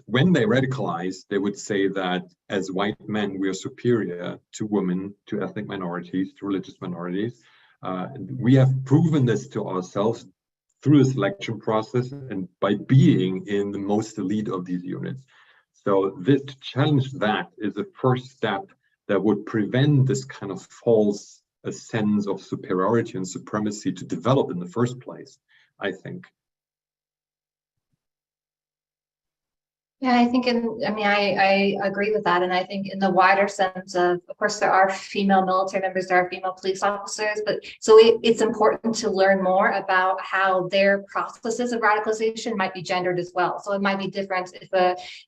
when they radicalize, they would say that as white men, we are superior to women, to ethnic minorities, to religious minorities. We have proven this to ourselves through the selection process and by being in the most elite of these units. So this, to challenge that is the first step that would prevent this kind of false sense of superiority and supremacy to develop in the first place, I think. Yeah, I think I agree with that. And I think in the wider sense of course, there are female military members, there are female police officers, but so it's important to learn more about how their processes of radicalization might be gendered as well. So it might be different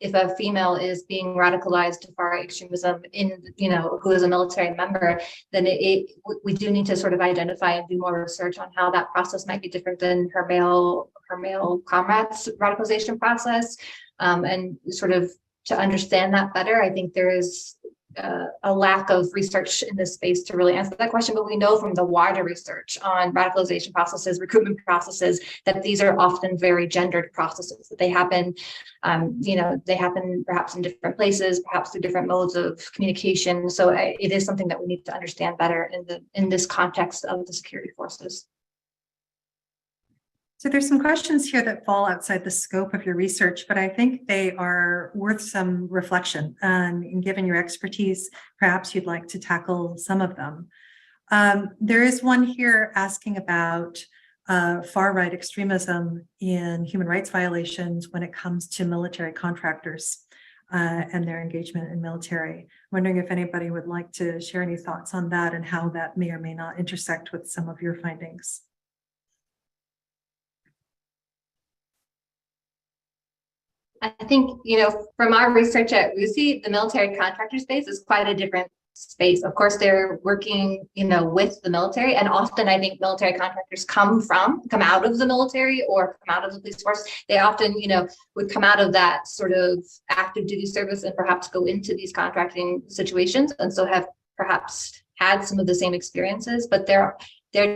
if a female is being radicalized to far-right extremism who is a military member, then we do need to sort of identify and do more research on how that process might be different than her male comrades' radicalization process. And sort of to understand that better, I think there is a lack of research in this space to really answer that question. But we know from the wider research on radicalization processes, recruitment processes, that these are often very gendered processes, that they happen, they happen perhaps in different places, perhaps through different modes of communication. So it is something that we need to understand better in this context of the security forces. So there's some questions here that fall outside the scope of your research, but I think they are worth some reflection. And given your expertise, perhaps you'd like to tackle some of them. There is one here asking about far-right extremism in human rights violations when it comes to military contractors and their engagement in military. I'm wondering if anybody would like to share any thoughts on that and how that may or may not intersect with some of your findings. I think, from our research at RUSI, the military contractor space is quite a different space. Of course, they're working, with the military, and often I think military contractors come out of the military or come out of the police force. They often, would come out of that sort of active duty service and perhaps go into these contracting situations, and so have perhaps had some of the same experiences, but there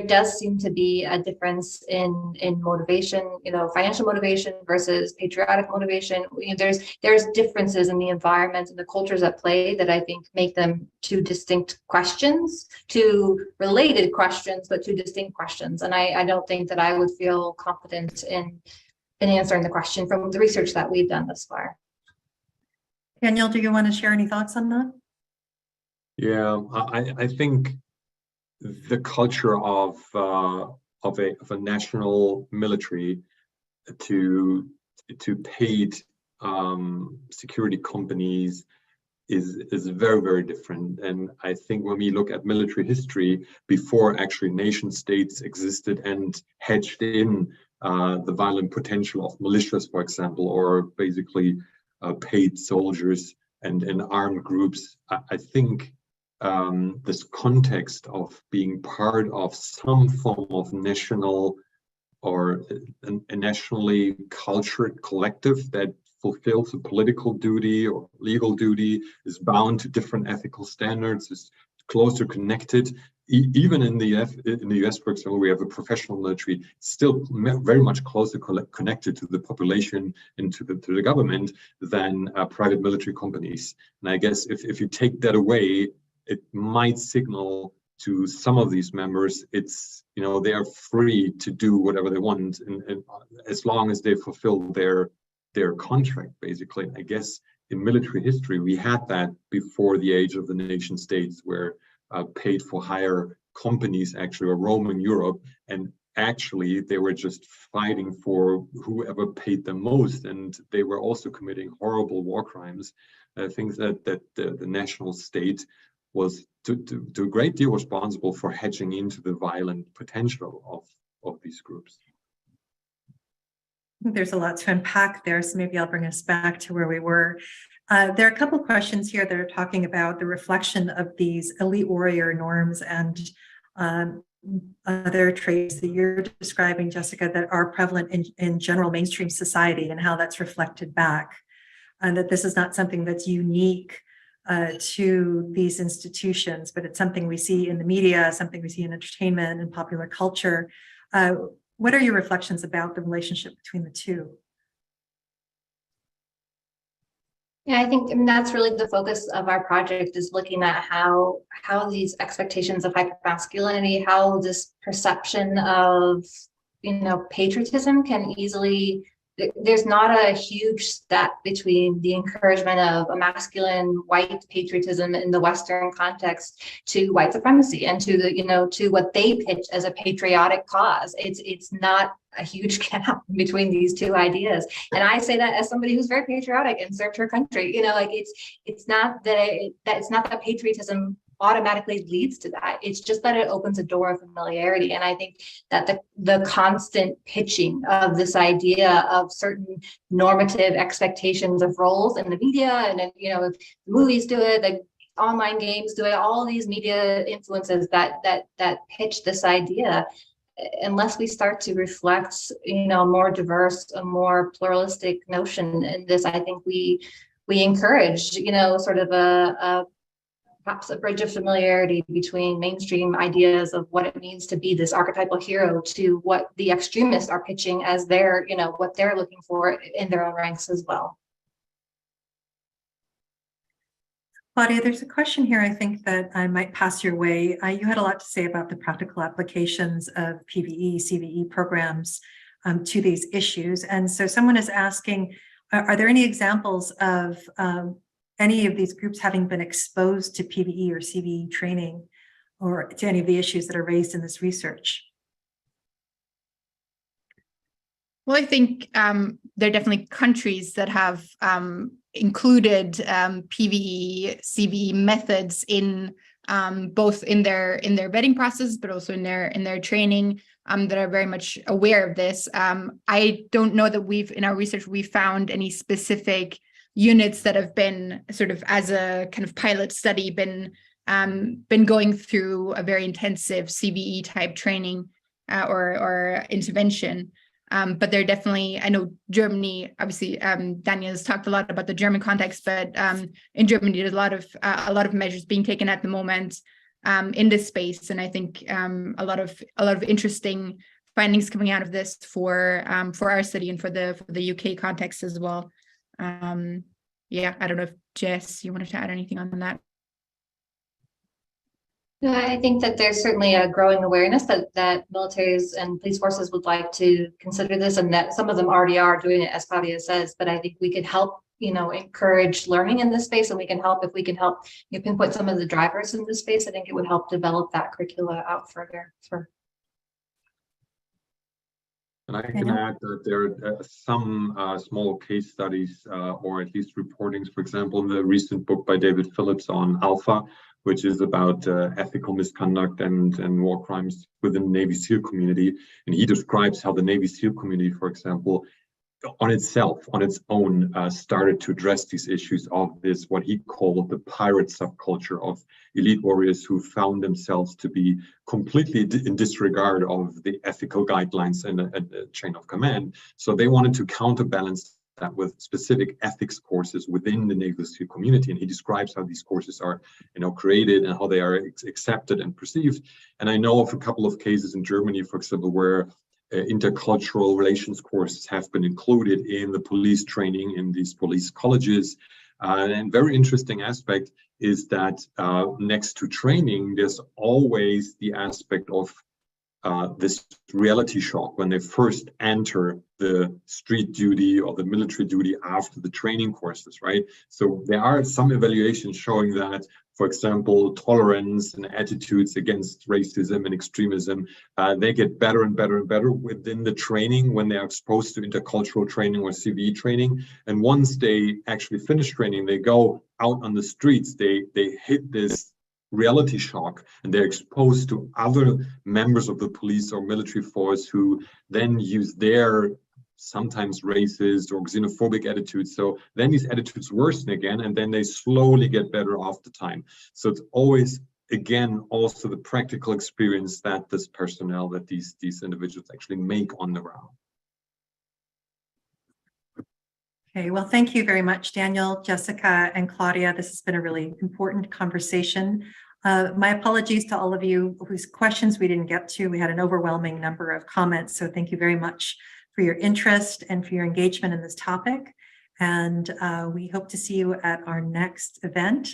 does seem to be a difference in motivation, financial motivation versus patriotic motivation. There's differences in the environment and the cultures at play that I think make them two distinct questions, two related questions, but two distinct questions. And I don't think that I would feel confident in answering the question from the research that we've done thus far. Daniel, do you want to share any thoughts on that? Yeah, I think the culture of a national military to paid security companies is very, very different. And I think when we look at military history, before actually nation states existed and hedged in the violent potential of militias, for example, or basically paid soldiers and armed groups, I think this context of being part of some form of national or a nationally cultured collective that fulfills a political duty or legal duty, is bound to different ethical standards, is closer connected. Even in the US, for example, we have a professional military, still very much closer connected to the population and to the government than private military companies. And I guess if you take that away, it might signal to some of these members they are free to do whatever they want, and as long as they fulfill their contract, basically. I guess in military history we had that before the age of the nation states, where paid for hire companies actually were roaming Europe, and actually they were just fighting for whoever paid them most, and they were also committing horrible war crimes. Things that the national state was to a great deal responsible for hedging into the violent potential of these groups. I think there's a lot to unpack there, so maybe I'll bring us back to where we were. There are a couple of questions here that are talking about the reflection of these elite warrior norms and other traits that you're describing, Jessica, that are prevalent in general mainstream society, and how that's reflected back, and that this is not something that's unique to these institutions, but it's something we see in the media, something we see in entertainment and popular culture. What are your reflections about the relationship between the two? Yeah, I think that's really the focus of our project, is looking at how these expectations of hypermasculinity, how this perception of patriotism can easily. There's not a huge step between the encouragement of a masculine white patriotism in the Western context to white supremacy and to to what they pitch as a patriotic cause. It's not a huge gap between these two ideas. And I say that as somebody who's very patriotic and served her country. It's not that patriotism automatically leads to that. It's just that it opens a door of familiarity. And I think that the constant pitching of this idea of certain normative expectations of roles in the media, and then, if movies do it, the online games do it, all these media influences that pitch this idea, unless we start to reflect, a more diverse, a more pluralistic notion in this, I think we encourage, sort of perhaps a bridge of familiarity between mainstream ideas of what it means to be this archetypal hero to what the extremists are pitching as their, what they're looking for in their own ranks as well. Claudia, there's a question here I think that I might pass your way. You had a lot to say about the practical applications of PVE, CVE programs to these issues. And so someone is asking, are there any examples of any of these groups having been exposed to PVE or CVE training, or to any of the issues that are raised in this research? Well, I think there are definitely countries that have included PVE, CVE methods in both in their vetting process, but also in their training, that are very much aware of this. I don't know that in our research we found any specific units that have been sort of as a kind of pilot study been going through a very intensive CVE type training or intervention. But they're definitely, I know Germany, obviously, Daniel has talked a lot about the German context, but in Germany, there's a lot of measures being taken at the moment in this space. And I think a lot of interesting findings coming out of this for our city and for the UK context as well. Yeah, I don't know if Jess, you wanted to add anything on that? No, I think that there's certainly a growing awareness that militaries and police forces would like to consider this, and that some of them already are doing it, as Claudia says. But I think we could help, encourage learning in this space, and we can help if we can help pinpoint some of the drivers in this space. I think it would help develop that curricula out further. And I can add that there are some small case studies or at least reportings, for example, in the recent book by David Phillips on Alpha, which is about ethical misconduct and war crimes within the Navy SEAL community. And he describes how the Navy SEAL community, for example, on its own, started to address these issues of this, what he called the pirate subculture of elite warriors who found themselves to be completely in disregard of the ethical guidelines and the chain of command. So they wanted to counterbalance that with specific ethics courses within the Naval SEAL community. And he describes how these courses are, created and how they are accepted and perceived. And I know of a couple of cases in Germany, for example, where intercultural relations courses have been included in the police training in these police colleges. And very interesting aspect is that next to training, there's always the aspect of this reality shock when they first enter the street duty or the military duty after the training courses, right? So there are some evaluations showing that, for example, tolerance and attitudes against racism and extremism, they get better and better and better within the training when they are exposed to intercultural training or CVE training. And once they actually finish training, they go out on the streets, they hit this reality shock and they're exposed to other members of the police or military force who then use their sometimes racist or xenophobic attitudes. So then these attitudes worsen again, and then they slowly get better after time. So it's always, again, also the practical experience that this personnel, that these individuals actually make on the ground. Okay, well, thank you very much, Daniel, Jessica, and Claudia. This has been a really important conversation. My apologies to all of you whose questions we didn't get to. We had an overwhelming number of comments, so thank you very much for your interest and for your engagement in this topic. And we hope to see you at our next event.